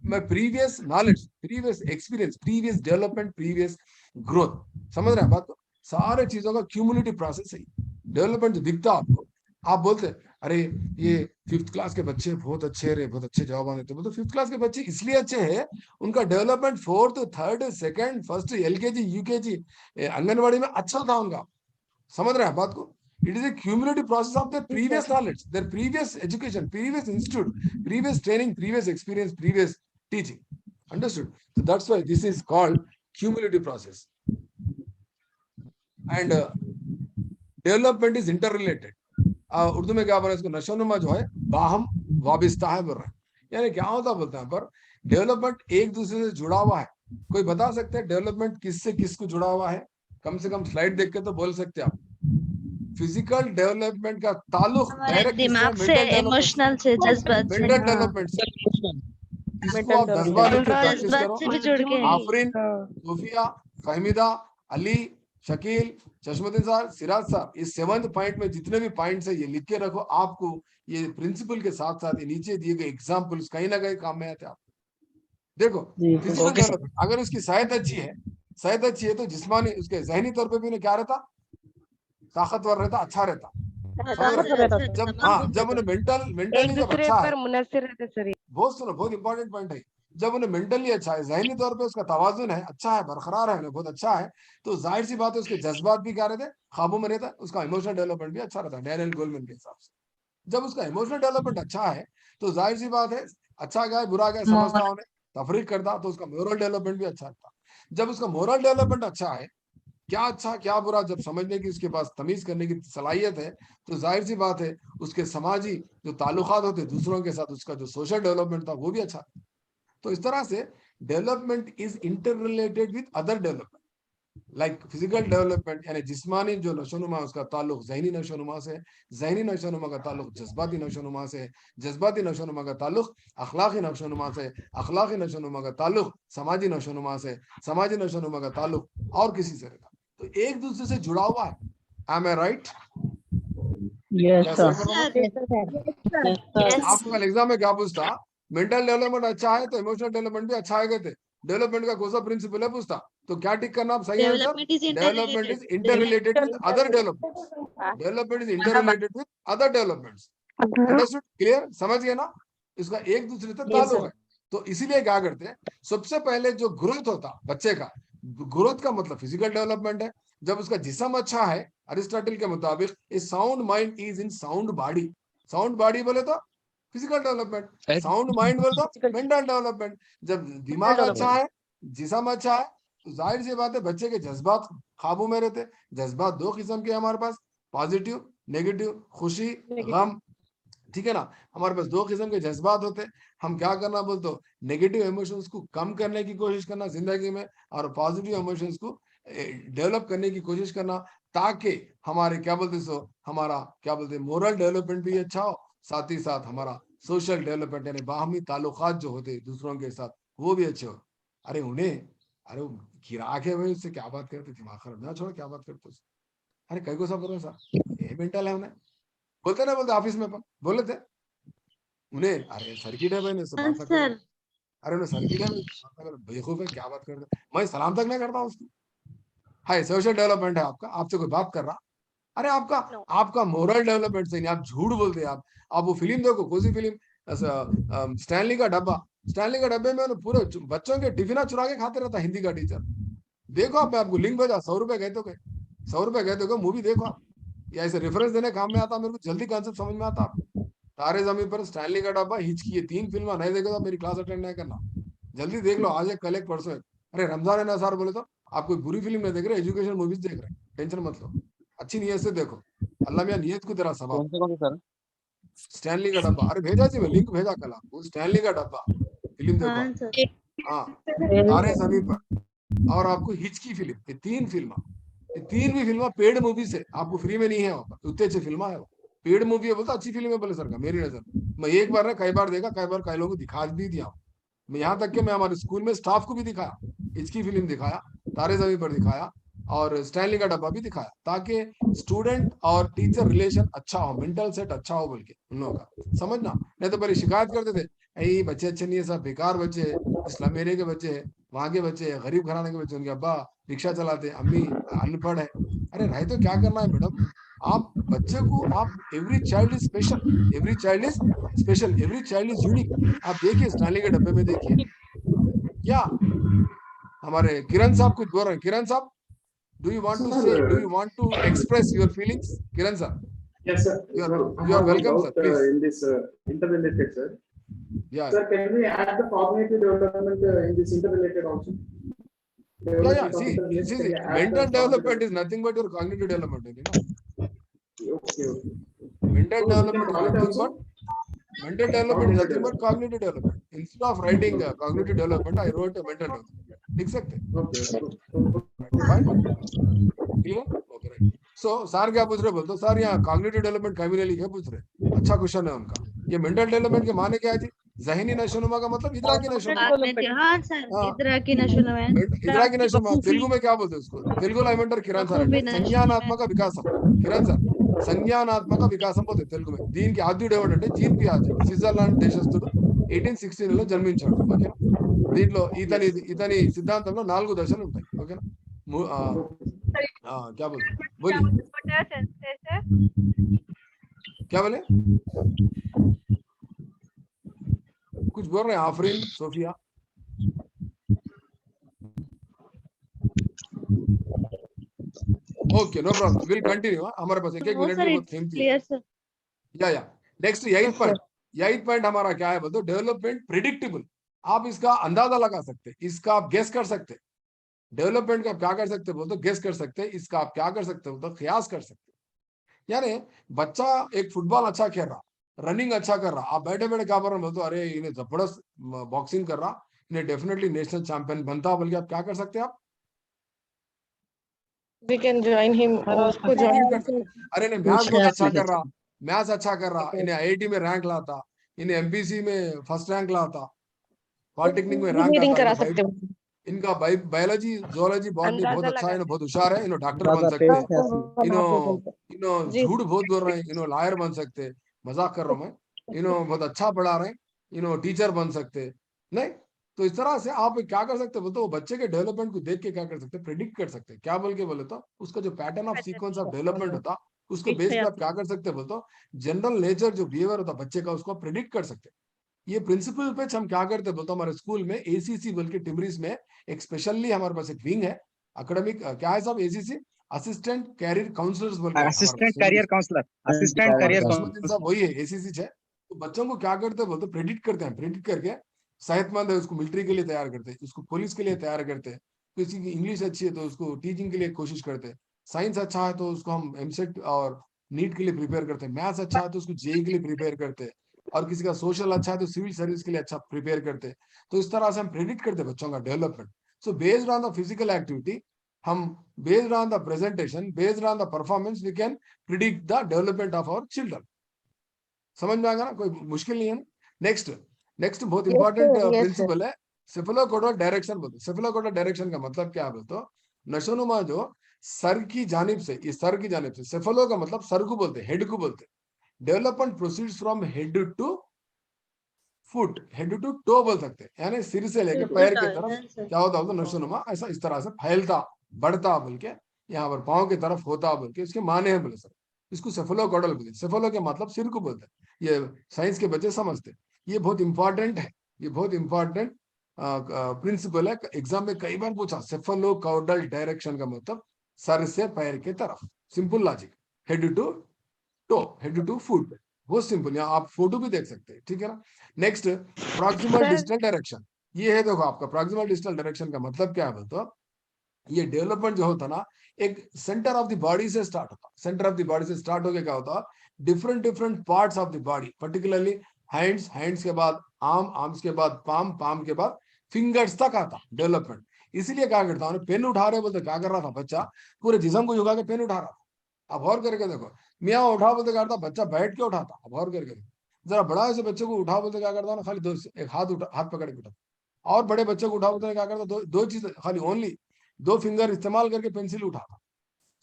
my previous knowledge, previous experience, previous development, previous growth. समझ रहे हैं बात को? सारे चीजों का क्यूमुलेटिव प्रोसेस है। डेवलपमेंट जो दिखता आपको, आप बोलते अरे ये 5th क्लास के बच्चे बहुत अच्छे रे, बहुत अच्छे जवाब देते। बोलते 5th क्लास के बच्चे इसलिए अच्छे हैं, उनका development 4th, 3rd, 2nd, 1st LKG UKG anganwadi में अच्छा था उनका। समझ रहे हैं बात को? It is a cumulative process of their previous knowledge, their previous education, previous institute, previous training, previous experience, previous teaching. Understood? So that's why this is called cumulative process. And development is interrelated. Urdu में क्या बोल रहे हैं इसको? नशोनुमा जो है बाहम वाबिस्ता है बोल रहे हैं। यानी क्या होता बोलते हैं पर डेवलपमेंट एक दूसरे से जुड़ा हुआ है। कोई बता सकते हैं डेवलपमेंट किससे किसको जुड़ा हुआ है? कम से कम स्लाइड देख के तो बोल सकते हैं आप। फिजिकल डेवलपमेंट का ताल्लुक हमारे डायरेक्ट दिमाग से, इमोशनल से, जज्बात से। मेंटल डेवलपमेंट से। इसको आप 10 बार लिख के प्रैक्टिस जज्बात करो। से भी जुड़ के। आफरीन, सोफिया, फहमीदा, अली, शकील, चश्मुद्दीन साहब, सिराज साहब, इस 7th पॉइंट में जितने भी पॉइंट्स है ये लिख के रखो। आपको ये प्रिंसिपल के साथ साथ ये नीचे दिए गए एग्जांपल्स कहीं ना कहीं काम में आते हैं। आप देखो फिजिकल डेवलपमेंट, अगर उसकी सेहत अच्छी है तो जिस्मानी, उसके जहनी तौर पे भी उन्हें क्या रहता? ताकतवर रहता, अच्छा रहता। जब उन्हें मेंटली जब अच्छा है, मुनस्सिर रहते सर। बहुत सुनो, बहुत इंपॉर्टेंट पॉइंट है। जब उन्हें मेंटली अच्छा है, जहनी तौर पे उसका तवाजुन है, अच्छा है, बरकरार है, बहुत अच्छा है, तो जाहिर सी बात है उसके जज्बात भी क्या रहते हैं? काबू में रहता है। उसका इमोशनल डेवलपमेंट भी अच्छा रहता है डैनियल गोलमैन के हिसाब से। जब उसका इमोशनल डेवलपमेंट अच्छा है तो जाहिर सी बात है अच्छा क्या है बुरा क्या है समझता उन्हें, तफरीक करता, तो उसका मोरल डेवलपमेंट भी अच्छा रहता। जब उसका मोरल डेवलपमेंट अच्छा है, क्या अच्छा क्या बुरा जब समझने की उसके पास तमीज करने की सलाहियत है, तो जाहिर सी बात है उसके समाजी जो ताल्लुकात होते दूसरों के साथ, उसका जो सोशल डेवलपमेंट था वो भी अच्छा। तो इस तरह से development is inter related with other development, like physical development यानी जिस्मानी जो नशोनुमा, उसका ताल्लुक जहनी नशोनुमा से, जहनी नशोनुमा का ताल्लुक जज्बाती नशोनुमा से, जज्बाती नशोनुमा का ताल्लुक अखलाकी नशोनुमा से, अखलाकी नशोनुमा का ताल्लुक समाजी नशोनुमा से, समाजी नशोनुमा का ताल्लुक और किसी से रहता। तो एक दूसरे से जुड़ा हुआ है। Am I right? आपको कल एग्जाम में क्या पूछता? मेंटल डेवलपमेंट अच्छा है तो इमोशनल डेवलपमेंट भी अच्छा है कहते। डेवलपमेंट का कौन सा प्रिंसिपल है पूछता, तो क्या टिक करना आप? सही answer, development is inter related with other developments. Development is inter related with other developments. Understood? Clear? समझ गए ना? इसका एक दूसरे से ताल्लुक है। तो इसीलिए क्या करते हैं, सबसे पहले जो ग्रोथ होता बच्चे का, ग्रोथ का मतलब फिजिकल डेवलपमेंट है। जब उसका जिस्म अच्छा है, अरिस्टोटल के मुताबिक a sound mind is in sound body. Sound body बोले तो फिजिकल डेवलपमेंट, साउंड माइंड बोले तो मेंटल डेवलपमेंट। जब दिमाग अच्छा है, जिस्म अच्छा है, तो जाहिर सी बात है बच्चे के जज्बात काबू में रहते। जज्बात दो किस्म के हमारे पास, पॉजिटिव, नेगेटिव, खुशी, गम, ठीक है ना? हमारे पास दो किस्म के जज्बात होते हैं। हम क्या करना बोलते हो, नेगेटिव इमोशंस को कम करने की कोशिश करना जिंदगी में, और पॉजिटिव इमोशंस को डेवलप करने की कोशिश करना, ताकि हमारे क्या बोलते सो हमारा क्या बोलते मोरल डेवलपमेंट भी अच्छा हो, साथ ही साथ हमारा सोशल डेवलपमेंट यानी बाहमी ताल्लुकात जो होते दूसरों के साथ वो भी अच्छे हो। अरे उन्हें, अरे वो गिरा के भाई उससे क्या बात करते, दिमाग खराब ना छोड़ो, क्या बात करते उससे? अरे कई को सब बोलो सर ये मेंटल है, उन्हें बोलते ना, बोलते ऑफिस में बोले थे उन्हें, अरे सर्किट है भाई ने उससे बात कर, अरे उन्हें सर्किट है बेवकूफ है, क्या बात करते, मैं सलाम तक नहीं करता उसको। हाय सोशल डेवलपमेंट है आपका, आपसे कोई बात कर रहा, अरे आपका मोरल डेवलपमेंट से नहीं, आप झूठ बोलते हैं। आप वो फिल्म देखो, कौन सी फिल्म, स्टैनली का डब्बा। स्टैनली के डब्बे में पूरे बच्चों के टिफिना चुरा के खाते रहता हिंदी का टीचर। देखो आप, मैं आपको लिंक भेजा, 100 रुपए गए तो 100 रुपए गए तो मूवी देखो आप, या ऐसे रेफरेंस देने काम में आता, मेरे को जल्दी कॉन्सेप्ट समझ में आता। आप तारे जमीन पर, स्टैनली का डब्बा, हिचकी, ये 3 फिल्म नहीं देखो तो मेरी क्लास अटेंड नहीं करना, जल्दी देख लो, आज एक कल एक परसों एक। अरे रमजान है ना सर, बोले तो आप कोई बुरी फिल्म नहीं देख रहे, एजुकेशन मूवीज देख रहे हैं, टेंशन मत लो, अच्छी नीयत से देखो, अल्लाह मियां नियत को तेरा सवाब। स्टैनली का डब्बा, अरे भेजा जी, मैं लिंक भेजा कल आपको, स्टैनली का डब्बा फिल्म देखो। हाँ, तारे जमीन पर, और आपको हिचकी फिल्म, ये 3 फिल्म, ये 3 भी फिल्म पेड मूवी से आपको फ्री में नहीं है, उतने अच्छी फिल्म है वो पेड मूवी है बोलता अच्छी फिल्म है बोले सर का, मेरी नजर में। मैं एक बार कई बार देखा, कई बार कई लोगों को दिखा भी दिया। मैं यहाँ तक कि मैं हमारे स्कूल में स्टाफ को भी दिखाया, इसकी फिल्म दिखाया, तारे जमीन पर दिखाया, और स्टैनली का डब्बा भी दिखाया, ताकि स्टूडेंट और टीचर रिलेशन अच्छा हो, मेंटल सेट अच्छा हो बोल के उन लोगों का, समझना। नहीं तो पहले शिकायत करते थे, ये बच्चे अच्छे नहीं है, सब बेकार बच्चे है, इस्लाम एरिया के बच्चे है, वहां के बच्चे है, गरीब घराने के बच्चे, उनके अब्बा रिक्शा चलाते, अम्मी अनपढ़ है। अरे भाई तो क्या करना है मैडम, आप बच्चे को, आप every child is special, every child is special, every child is unique. आप देखिए स्टैनली के डब्बे में देखिए क्या हमारे किरण साहब कुछ बोल रहे हैं। किरण साहब, do you want to say, do you want to express your feelings, Kiran sir? Yes, sir. You are welcome, sir. Please. In this interrelated, sir. Yeah. Sir, can we add the cognitive development in this interrelated also? Yeah. See, mental development is nothing but your cognitive development, you know. Okay. Mental development is nothing but cognitive development. Instead of writing cognitive development, I wrote a mental development. लिख सकते हैं। Clear? Okay, right. So, sir क्या पूछ रहे बोलते हो sir, यहाँ cognitive development कभी नहीं लिखे, पूछ रहे, अच्छा क्वेश्चन है उनका। ये मेंटल डेवलपमेंट के माने क्या है जी? ज़हनी नशोनुमा का मतलब इदराकी नशोनुमा। हाँ सर, इदराकी नशोनुमा। इदराकी नशोनुमा तेलुगु में क्या बोलते हैं उसको? तेलुगु ला ఏమంటారు किरण सर? సంజ్ఞానాత్మక వికాసం। किरण सर, సంజ్ఞానాత్మక వికాసం పోతే తెలుగు में। దీనికి ఆద్యుడు ఏమంటే జీన్ పియాజే, స్విట్జర్లాండ్ దేశస్థుడు, 1816 లో జన్మించాడు, ఓకేనా? దీంట్లో ఇతని సిద్ధాంతంలో 4 దశలు ఉంటాయి, ఓకేనా? क्या बोलते बोलिए, क्या बोले, कुछ बोल रहे हैं Afreen, Sophia? Okay, no problem, will continue. हमारे पास एक मिनट में बहुत थीम थी। या नेक्स्ट 8 पॉइंट हमारा क्या है बोलो, डेवलपमेंट प्रिडिक्टेबल। आप इसका अंदाजा लगा सकते, इसका आप गेस कर सकते। डेवलपमेंट का आप क्या कर सकते बोल तो गेस कर सकते, इसका आप क्या कर सकते हो तो कयास कर सकते। यानी बच्चा एक फुटबॉल अच्छा खेल रहा, रनिंग अच्छा कर रहा, आप बैठे बैठे क्या कर रहे हो बोलते, अरे इन्हें जबरदस्त बॉक्सिंग कर रहा, इन्हें डेफिनेटली नेशनल चैंपियन बनता, बल्कि आप क्या कर सकते हैं, आप We can join him और उसको join कर सकते। अरे इन्हें मैथ्स बहुत अच्छा कर रहा, मैथ्स अच्छा कर रहा, इन्हें आईआईटी में रैंक लाता, इन्हें एमपीसी में फर्स्ट रैंक लाता, पॉलिटेक्निक में रैंक रीडिंग करा आता, सकते हो। इनका बायोलॉजी, जोलॉजी, बॉटनी बहुत अंदाजा अच्छा है, लगा इन्हों बहुत होशियार है, इन्हों डॉक्टर बन सकते, इन्हों झूठ बहुत बोल रहे हैं, इन्हों लायर बन सकते, मजाक कर रहा हूं मैं, इन्हों बहुत अच्छा पढ़ा रहे हैं, इन्हों टीचर बन सकते। नहीं तो इस तरह से आप क्या कर सकते हो तो बच्चे के डेवलपमेंट को देख के क्या कर सकते, प्रेडिक्ट कर सकते। क्या बोल के बोले तो उसका जो pattern of sequence of development होता, उसको बेस पे आप क्या कर सकते बोलते हो, जनरल नेचर जो बिहेवियर होता बच्चे का, उसको प्रेडिक्ट कर सकते। ये प्रिंसिपल पे हम क्या करते बोलते, हमारे स्कूल में एसीसी बोल के टिमरीज में एक स्पेशली हमारे पास एक विंग है, एकेडमिक क्या है साहब, एसीसी, असिस्टेंट कैरियर काउंसलर्स बोल के, assistant career counsellor, assistant career counsellor साहब वही है, एसीसी है। तो बच्चों को क्या करते बोलते, प्रेडिक्ट करते हैं, प्रेडिक्ट करके सेहतमंद है उसको मिलिट्री के लिए तैयार करते हैं, उसको पुलिस के लिए तैयार करते हैं, किसी की इंग्लिश अच्छी है तो उसको टीचिंग के लिए कोशिश करते हैं, साइंस अच्छा है तो उसको हम एमसेट और नीट के लिए प्रिपेयर करते हैं, मैथ्स अच्छा है तो उसको जेई के लिए प्रिपेयर करते हैं, और किसी का सोशल अच्छा है तो सिविल सर्विस के लिए अच्छा प्रिपेयर करते हैं। तो इस तरह से हम प्रेडिक्ट करते हैं बच्चों का development. So based on the physical activity, हम based on the presentation, based on the performance, we can predict the development of our children. समझ में आएगा ना, कोई मुश्किल नहीं है। नेक्स्ट बहुत इंपॉर्टेंट प्रिंसिपल है सेफेलोकोडल डायरेक्शन बोलते। सेफेलोकोडल डायरेक्शन का मतलब क्या है बोलते, नशोनुमा जो सर की जानिब से, इस सर की जानिब से, सेफेलो का मतलब सर को बोलते, हेड को बोलते। Development proceeds from head to foot, head to toe बोल सकते हैं, यानी सिर से लेकर पैर की तरफ क्या होता है नशोनुमा, ऐसा इस तरह से फैलता, बढ़ता बोल के, यहाँ पर पाँव की तरफ होता बोल के इसके माने हैं बोले सर। इसको सेफेलोकोडल बोलते, सेफेलो के मतलब सिर को बोलते हैं, ये साइंस के बच्चे समझते। ये बहुत इंपॉर्टेंट है, ये बहुत इंपॉर्टेंट प्रिंसिपल है, एग्जाम में कई बार पूछा। सेफेलोकोडल डायरेक्शन का मतलब सर से पैर की तरफ, simple logic, head to toe, head to foot, बहुत सिंपल। यहाँ आप फोटो भी देख सकते हैं, ठीक है ना। नेक्स्ट प्रॉक्सिमल डिस्टल डायरेक्शन, ये है देखो आपका प्रॉक्सिमल डिस्टल डायरेक्शन का मतलब क्या है तो ये डेवलपमेंट जो होता ना, एक सेंटर ऑफ द बॉडी से स्टार्ट होता, सेंटर ऑफ द बॉडी से स्टार्ट होकर क्या होता, different parts of the body, particularly hands के बाद आर्म्स के बाद पाम के बाद फिंगर्स तक आता डेवलपमेंट। इसीलिए क्या करता हूँ, पेन उठा रहे बोलते क्या कर रहा था बच्चा, पूरे जिस्म को झुका के पेन उठा रहा था, आप गौर करके देखो, मियाँ उठा बोलते क्या करता, बच्चा बैठ के उठाता। आप गौर करके देखो, जरा बड़ा ऐसे बच्चे को उठा बोलते क्या करता ना, खाली दो, एक हाथ उठा, हाथ पकड़ के उठा। और बड़े बच्चे को उठा बोलते क्या करता, दो चीज खाली, ओनली 2 फिंगर इस्तेमाल करके पेंसिल उठाता।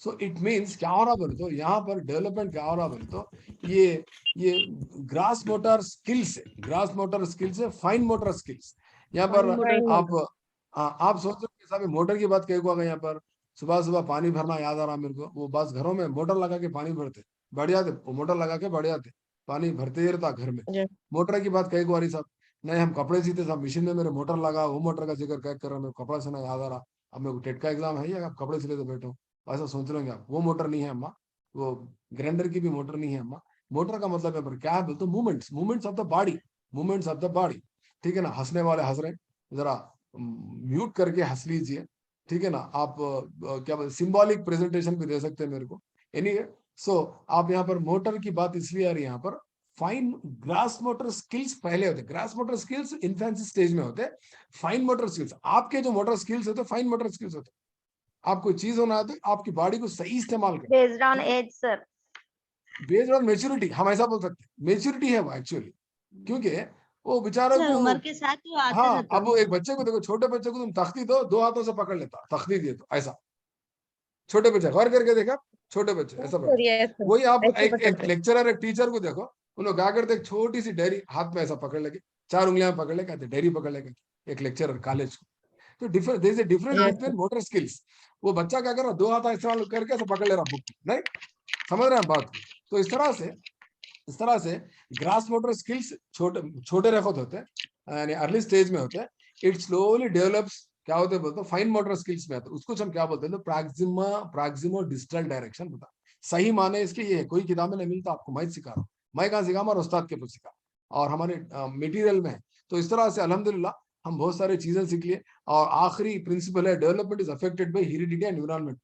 सो इट मीन्स क्या हो रहा बोले तो, यहाँ पर डेवलपमेंट क्या हो रहा बोले तो, ये ग्रास मोटर स्किल्स है, ग्रास मोटर स्किल्स है, फाइन मोटर स्किल्स। यहाँ पर आप सोच रहे हो कि मोटर की बात कही को आ गई। यहाँ पर सुबह सुबह पानी भरना याद आ रहा मेरे को, वो बस घरों में मोटर लगा के पानी भरते, बढ़ जाते, वो मोटर लगा के बढ़ जाते, पानी भरते ही रहता घर में। जी। मोटर की बात कही को आ रही साहब। नहीं, हम कपड़े सीते साहब, मशीन में मेरे मोटर लगा, वो मोटर का जिक्र कर रहा, मेरे कपड़ा सीना याद आ रहा। अब मेरे को टेट का एग्जाम है, या कपड़े सिले तो बैठो, ऐसा सोच रहे आप। वो मोटर नहीं है अम्मा, वो ग्राइंडर की भी मोटर नहीं है अम्मा। मोटर का मतलब है पर क्या है बोलते, movements, movements of the body, movements of the body. ठीक है ना, हंसने वाले हंस रहे, जरा म्यूट करके हंस लीजिए। ठीक है ना, आप क्या बोलते, सिंबॉलिक प्रेजेंटेशन भी दे सकते हैं मेरे को। एनीवे, सो आप यहाँ पर मोटर की बात इसलिए आ रही है, यहाँ पर फाइन ग्रास मोटर स्किल्स पहले होते, grass motor skills infancy stage में होते, फाइन मोटर स्किल्स आपके जो मोटर स्किल्स होते, फाइन मोटर स्किल्स होते। आप कोई चीज होना है तो आपकी बॉडी को सही इस्तेमाल करें, based on age sir. Based on maturity, हम ऐसा बोल सकते हैं, मेच्योरिटी है वो एक्चुअली। क्योंकि वो बेचारे सर को, उम्र के साथ वो आते हाँ, रहता अब वो एक बच्चे को देखो, छोटे बच्चे को तुम तख्ती दो, 2 हाथों से पकड़ लेता, तख्ती दिए तो ऐसा। छोटे बच्चे गौर करके देखा, छोटे बच्चे ऐसा सर, पकड़ते। yes, sir. वही आप ऐसे एक पकड़ते। लेक्चरर, एक टीचर को देखो, उन्होंने क्या करते, एक छोटी सी डायरी हाथ में ऐसा पकड़ लेके, 4 उंगलियां पकड़ ले, कहते डायरी पकड़ ले, एक लेक्चरर कॉलेज को। तो difference, there is a difference Yes, between motor skills. वो बच्चा क्या कर रहा, 2 हाथ इस्तेमाल करके ऐसा पकड़ ले रहा बुक, नहीं समझ रहे हैं बात को। तो इस तरह से ग्रास मोटर स्किल्स छोटे छोटे रेखत होते हैं, यानी अर्ली स्टेज में होते हैं। इट स्लोली डेवलप्स, क्या होते हैं बोलते, फाइन मोटर स्किल्स में आते हैं, उसको हम क्या बोलते हैं, प्रैक्सिमो डिस्टल डायरेक्शन होता। सही माने इसके ये है, कोई किताब में नहीं मिलता आपको, मैं सिखा रहा हूँ, मैं कहाँ सिखा, हमारे उस्ताद के पास सिखा, और हमारे मटेरियल में है। तो इस तरह से अल्हम्दुलिल्लाह हम बहुत सारी चीजें सीख लिए। और आखिरी प्रिंसिपल है, development is affected bye heredity and environment.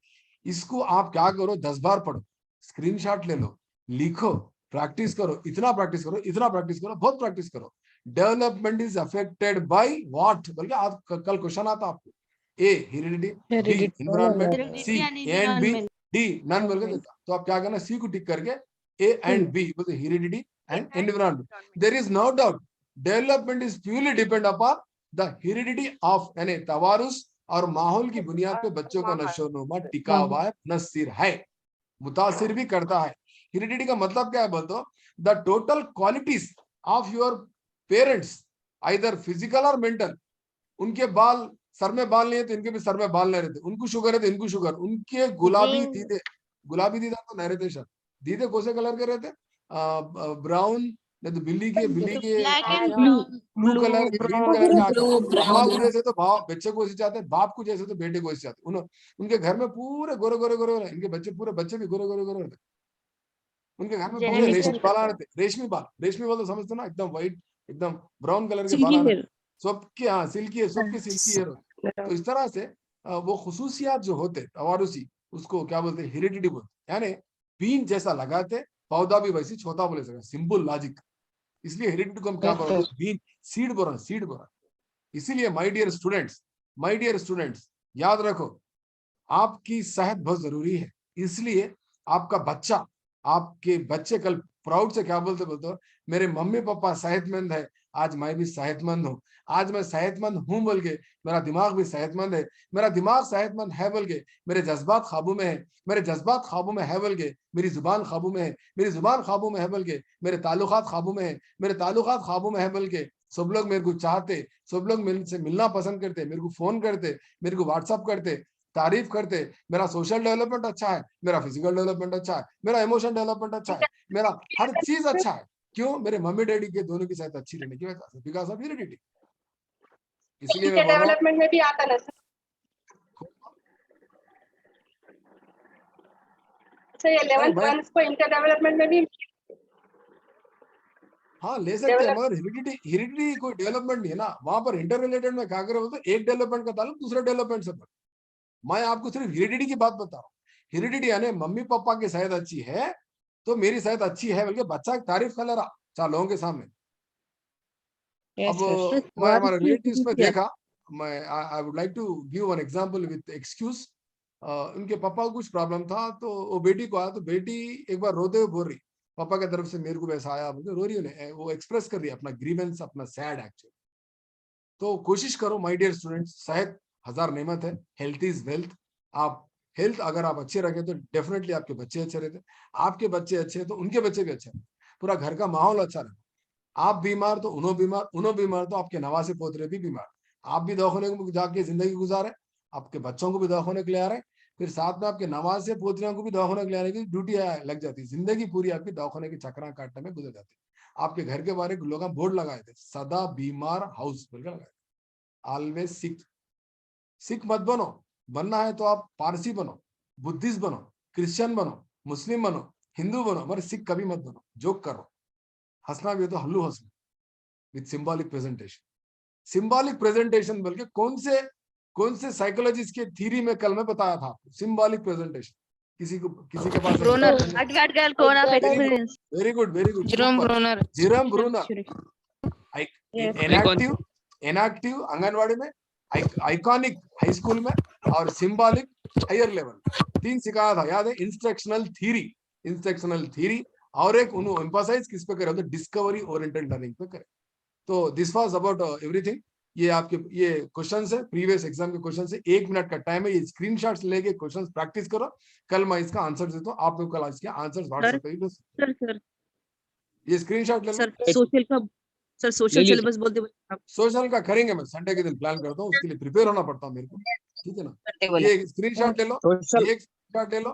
इसको आप क्या करो, 10 बार पढ़ो, स्क्रीनशॉट ले लो, लिखो, प्रैक्टिस करो, इतना प्रैक्टिस करो, इतना प्रैक्टिस करो, बहुत प्रैक्टिस करो। Development is affected by what, बल्कि आप कल क्वेश्चन आता आपको, A heredity, B heredity. Environment, C heredity and and B, environment. D none बोल के देता। तो आप क्या करना, सी को टिक करके ए एंड बी बोलते, heredity and environment. There is no doubt development is purely depend upon the heredity of, यानी तवारुस और माहौल की बुनियाद पे बच्चों का नशोनुमा टिका हुआ है, मुतासिर है, मुतासिर भी करता है। हेरिडिटी का मतलब क्या है बोल दो, the total qualities of your parents, either physical और मेंटल। उनके बाल, सर में बाल नहीं है तो इनके भी सर में बाल नहीं रहते, उनको शुगर है तो इनको शुगर, उनके गुलाबी Genes. दीदे, गुलाबी दीदा तो नहीं रहते सर, दीदे कौन से कलर के रहते, ब्राउन, नहीं तो बिल्ली के black and blue colour, green colour के आते हैं। अम्मा को brown. जैसे तो बच्चे को ऐसे चाहते हैं, बाप को जैसे तो बेटे को ऐसे चाहते हैं। उनके घर में पूरे गोरे गोरे गोरे गोरे, इनके बच्चे पूरे बच्चे भी गोरे गोरे गोरे रहते हैं। उनके घर में पूरे जेनेटिक्स रेशमी बाल रहते, रेशमी बाल, रेशमी बाल तो समझते हो ना, एकदम व्हाइट, एकदम ब्राउन कलर के Silky बाल hair. रहते, सबके, हाँ सिल्की है, सबके सिल्की हेयर होते। तो इस तरह से वो खुसूसियात जो होते तवारुसी, उसको क्या बोलते हैं, हेरिडिटी बोलते हैं। यानी बीन जैसा लगाते, पौधा भी वैसी छोटा बोले सके, सिंपल लॉजिक। इसलिए हेरिडिटी को हम क्या Yes, बोलते sir. हैं, बीन, सीड बोल रहे हैं, सीड बोल रहे हैं। इसीलिए माय डियर स्टूडेंट्स, याद रखो, आपकी सेहत बहुत जरूरी है। इसलिए आपका बच्चा, आपके बच्चे कल प्राउड से क्या बोलते बोलते हो, मेरे मम्मी पापा सेहतमंद है, आज मैं भी सेहतमंद हूँ। आज मैं सेहतमंद हूँ बोल के मेरा दिमाग भी सेहतमंद है, मेरा दिमाग सेहतमंद है बोल के मेरे जज्बात काबू में है, मेरे जज्बात काबू में है बोल के मेरी जुबान काबू में है, मेरी जुबान काबू में है बोल के मेरे ताल्लुकात काबू में है, मेरे ताल्लुकात काबू में है बोल के सब लोग मेरे को चाहते, सब लोग मेरे से मिलना पसंद करते, मेरे को फोन करते, मेरे को व्हाट्सअप करते, तारीफ करते। मेरा सोशल डेवलपमेंट अच्छा है, मेरा फिजिकल डेवलपमेंट अच्छा है, मेरा इमोशन डेवलपमेंट अच्छा है, मेरा हर चीज अच्छा है। क्यों? मेरे मम्मी डैडी के दोनों की सेहत अच्छी रहने की वजह से, बिकॉज ऑफ हेरिडिटी। इसलिए मैं बोल रहा हूँ, डेवलपमेंट में भी आता ना सर। सर ये 11th मैं, 12th को इंटर डेवलपमेंट में भी हाँ ले सकते हैं, मगर हेरिडिटी कोई डेवलपमेंट नहीं है ना। वहां पर इंटर रिलेटेड में क्या करे बोलते, एक डेवलपमेंट का ताल्लुक दूसरे डेवलपमेंट से। मैं आपको सिर्फ हेरिडिटी की बात बता रहा हूँ। हेरिडिटी यानी मम्मी पापा की सेहत अच्छी है तो मेरी सेहत अच्छी है, बल्कि बच्चा एक तारीफ कर ले रहा 4 लोगों के सामने। Yes, अब sir. मैं हमारे रिलेटिव्स में देखा, मैं I would like to give one example with excuse. उनके पापा को कुछ प्रॉब्लम था, तो वो बेटी को आया, तो बेटी एक बार रोते हुए बोल रही, पापा की तरफ से मेरे को वैसा आया, मुझे रो रही उन्हें, वो एक्सप्रेस कर रही है अपना ग्रीवेंस, अपना सैड एक्चुअली। तो कोशिश करो माय डियर स्टूडेंट्स, सेहत हजार नेमत है, हेल्थ इज वेल्थ। आप हेल्थ अगर आप अच्छे रखें तो डेफिनेटली आपके बच्चे अच्छे रहते, आपके बच्चे अच्छे तो उनके बच्चे भी अच्छे, पूरा घर का माहौल अच्छा रहे। आप बीमार तो उन्हों बीमार तो आपके नवासे पोतरे भी बीमार, आप भी दवाखाने में जाके जिंदगी गुजारे, आपके बच्चों को भी दवाखाने के लिए आ रहे हैं, फिर साथ में आपके नवासे पोतरियों को भी दवाखाने के लिए आने की ड्यूटी लग जाती है, जिंदगी पूरी आपकी दवाखाने की चक्रा काटने में गुजर जाती है। आपके घर के बाहर लोग बोर्ड लगाए थे, सदा बीमार हाउस बोलकर लगाए, ऑलवेज सिक। सिख मत बनो, बनना है तो आप पारसी बनो, बुद्धिस्ट बनो, क्रिश्चियन बनो, मुस्लिम बनो, हिंदू बनो, मगर सिख कभी मत बनो। जोक करो, हंसना भी हो तो हल्लू हंसो with symbolic presentation. Symbolic presentation बोल के कौन से साइकोलॉजिस्ट के थ्योरी में कल मैं बताया था आपको, सिंबॉलिक प्रेजेंटेशन। किसी के पास Brunner, advert cone of experience. वेरी गुड Jerome Bruner. Jerome Bruner, enactive आंगनवाड़ी में, आइकॉनिक हाई स्कूल में, और सिंबॉलिक हायर लेवल, 3 सिखाया था, याद है? इंस्ट्रक्शनल थ्योरी, और एक उन्होंने एम्फसाइज किस पे करे, डिस्कवरी ओरिएंटेड लर्निंग पे करे। तो दिस वाज अबाउट एवरीथिंग। ये आपके ये क्वेश्चंस है, प्रीवियस एग्जाम के क्वेश्चंस है, 1 मिनट का टाइम है, ये स्क्रीनशॉट्स लेके क्वेश्चंस प्रैक्टिस करो, कल मैं इसका आंसर देता हूँ, आप लोग कल इसके आंसर्स व्हाट्सएप पे भेज, सर ये स्क्रीनशॉट ले लो। ले सोशल लीजिए। सिलेबस बोलते आप सोशल का करेंगे, मैं संडे के दिन प्लान करता हूँ, उसके लिए प्रिपेयर होना पड़ता है मेरे को, ठीक है ना? ये स्क्रीनशॉट ले लो, सोशल ये स्क्रीनशॉट ले लो।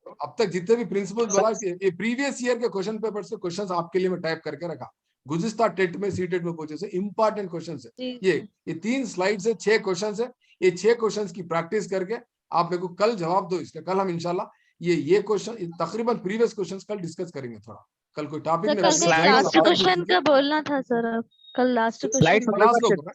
अब तक जितने भी प्रिंसिपल बोला, ये प्रीवियस ईयर के क्वेश्चन पेपर से क्वेश्चंस आपके लिए मैं टाइप करके रखा, गुज़िश्ता टेट में, सी टेट में पूछे से इंपॉर्टेंट क्वेश्चंस है। ये 3 स्लाइड से 6 क्वेश्चंस है, ये 6 क्वेश्चंस की प्रैक्टिस करके आप मेरे को कल जवाब दो इसका। कल हम इंशाल्लाह ये क्वेश्चन तकरीबन प्रीवियस क्वेश्चंस कल डिस्कस करेंगे थोड़ा, कल कोई टॉपिक सर, कल Slides लास्ट क्वेश्चन का बोलना था सर, कल लास्ट Slides क्वेश्चन क्लास के ऊपर